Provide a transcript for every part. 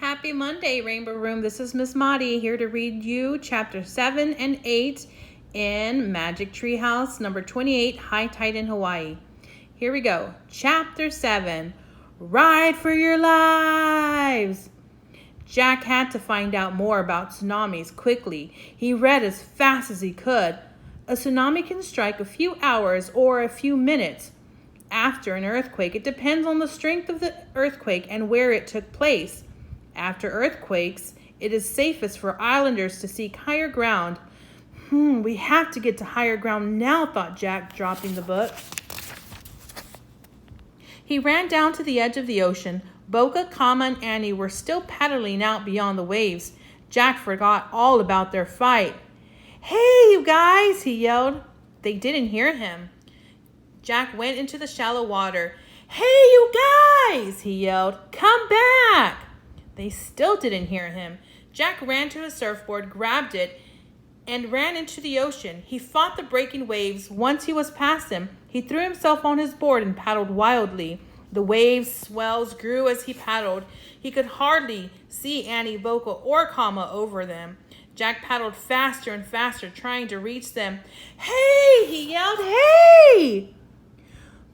Happy Monday, Rainbow Room. This is Miss Maudie here to read you chapter 7 and 8 in Magic Tree House, number 28, High Tide in Hawaii. Here we go. Chapter 7, Ride for Your Lives. Jack had to find out more about tsunamis quickly. He read as fast as he could. A tsunami can strike a few hours or a few minutes after an earthquake. It depends on the strength of the earthquake and where it took place. After earthquakes, it is safest for islanders to seek higher ground. We have to get to higher ground now, thought Jack, dropping the book. He ran down to the edge of the ocean. Boca, Kama, and Annie were still paddling out beyond the waves. Jack forgot all about their fight. "Hey, you guys," he yelled. They didn't hear him. Jack went into the shallow water. "Hey, you guys," he yelled. "Come back." They still didn't hear him. Jack ran to his surfboard, grabbed it, and ran into the ocean. He fought the breaking waves. Once he was past them, he threw himself on his board and paddled wildly. The waves' swells grew as he paddled. He could hardly see Annie, Boca, or Kama over them. Jack paddled faster and faster, trying to reach them. "Hey!" he yelled. "Hey!"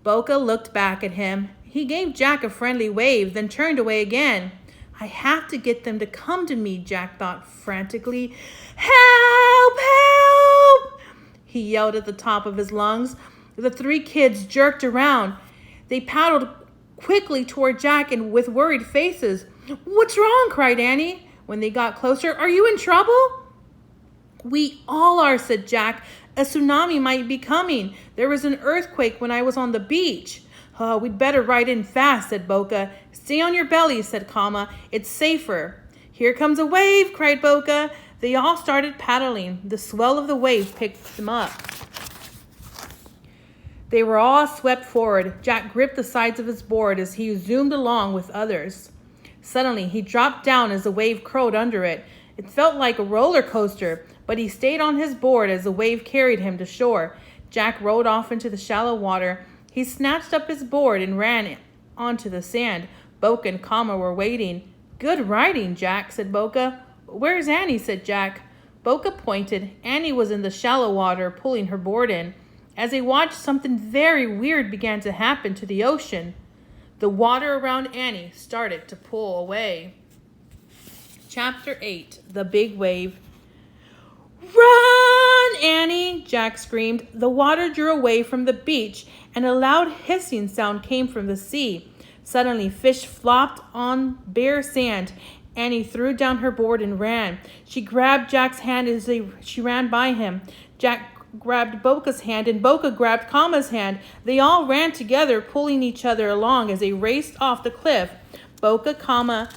Boca looked back at him. He gave Jack a friendly wave, then turned away again. "I have to get them to come to me," Jack thought frantically. "Help! Help!" he yelled at the top of his lungs. The three kids jerked around. They paddled quickly toward Jack and with worried faces. "What's wrong?" cried Annie when they got closer. "Are you in trouble?" "We all are," said Jack. "A tsunami might be coming. There was an earthquake when I was on the beach." "Oh, we'd better ride in fast," said Boca. "Stay on your belly," said Kama. "It's safer." "Here comes a wave," cried Boca. They all started paddling. The swell of the wave picked them up. They were all swept forward. Jack gripped the sides of his board as he zoomed along with others. Suddenly, he dropped down as the wave curled under it. It felt like a roller coaster, but he stayed on his board as the wave carried him to shore. Jack rolled off into the shallow water. He snatched up his board and ran onto the sand. Boca and Kama were waiting. "Good riding, Jack," said Boca. "Where's Annie?" said Jack. Boca pointed. Annie was in the shallow water, pulling her board in. As they watched, something very weird began to happen to the ocean. The water around Annie started to pull away. Chapter 8, The Big Wave. "Run, Annie!" Jack screamed. The water drew away from the beach, and a loud hissing sound came from the sea. Suddenly, fish flopped on bare sand. Annie threw down her board and ran. She grabbed Jack's hand as she ran by him. Jack grabbed Boca's hand, and Boca grabbed Kama's hand. They all ran together, pulling each other along as they raced off the cliff. Boca, Kama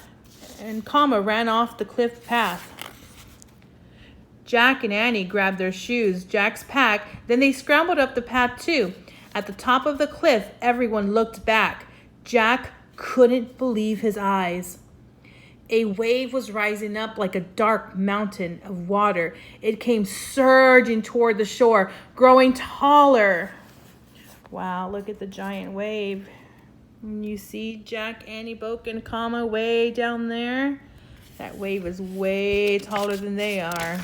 ran off the cliff path. Jack and Annie grabbed their shoes, Jack's pack, then they scrambled up the path too. At the top of the cliff, everyone looked back. Jack couldn't believe his eyes. A wave was rising up like a dark mountain of water. It came surging toward the shore, growing taller. Wow, look at the giant wave. You see Jack, Annie, Boca, and Kama way down there? That wave is way taller than they are.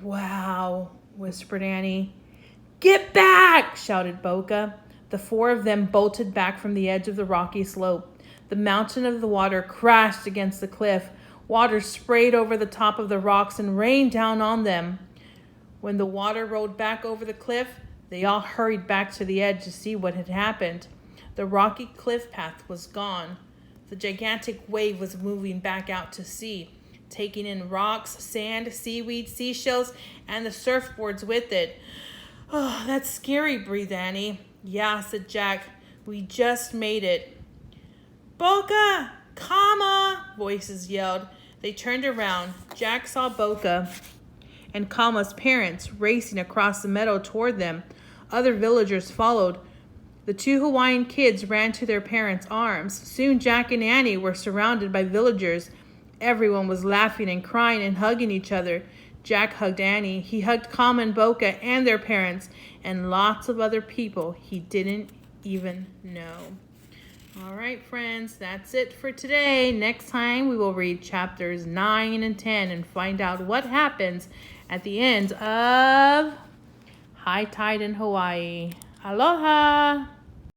"Wow," whispered Annie. "Get back!" shouted Boca. The four of them bolted back from the edge of the rocky slope. The mountain of the water crashed against the cliff. Water sprayed over the top of the rocks and rained down on them. When the water rolled back over the cliff, they all hurried back to the edge to see what had happened. The rocky cliff path was gone. The gigantic wave was moving back out to sea, taking in rocks, sand, seaweed, seashells, and the surfboards with it. "Oh, that's scary," breathed Annie. "Yeah," said Jack. "We just made it." "Boca! Kama!" voices yelled. They turned around. Jack saw Boca and Kama's parents racing across the meadow toward them. Other villagers followed. The two Hawaiian kids ran to their parents' arms. Soon Jack and Annie were surrounded by villagers. Everyone was laughing and crying and hugging each other. Jack hugged Annie. He hugged Kama and Boca and their parents and lots of other people he didn't even know. All right, friends, that's it for today. Next time, we will read chapters 9 and 10 and find out what happens at the end of High Tide in Hawaii. Aloha!